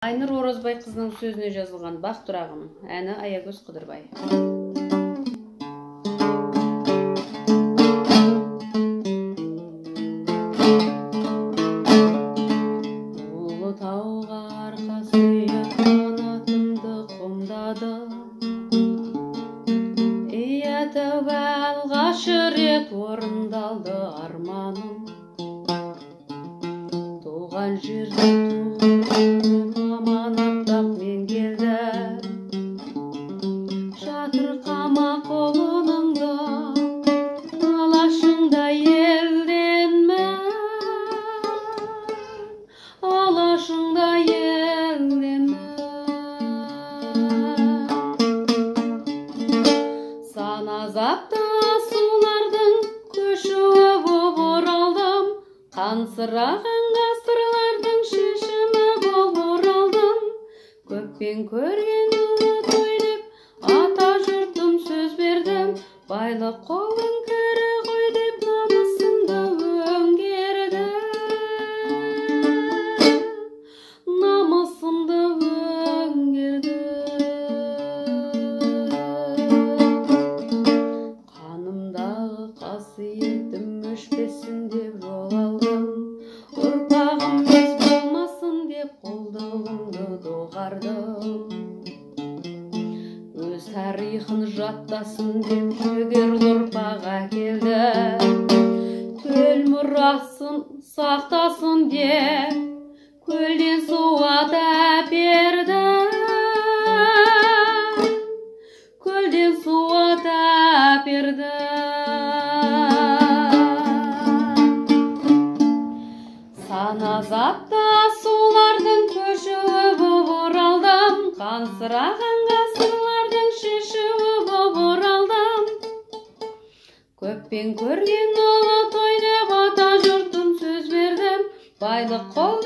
Айнұр Орозбай қызының сөзіне жазылған «Бақ тұрағым» әні Аягөз Қыдырбай. Ұлытауға арқа сүйеп қанатымды қомдады, иә тәубә алғаш рет орындалды арманым. Туған жерде туған аманаттап мен келдім, жатырқама қолыңды, алашыңда елденмен, алашыңда елденмен. Сан азапта сулардың көшуі боп оралдым, қансыраған ғасырлардың шешімі боп оралдым. Көппен көрген ұлы той деп ата жұртым сөз бердім, байлық қолың кәрі ғой деп намысымды өңгердім, намысымды өңгердім. Қанымдағы қасиетім өшпесін деп жол алдым, ұрпағым ес болмасын деп қолдауымды доғардым. Өз тарихын жаттасын деп жөгерлі ұрпақ әкелдім, төл мұрасын сақтасын деп көлден суат әпердім, көлден суат әпердім. Сан азапта сулардың көшуі боп оралдым, қансыраған ғасырлардың шешуі боп оралдым. Көппен көрген ұлы той деп ата жұртым сөз бердім, байлық қол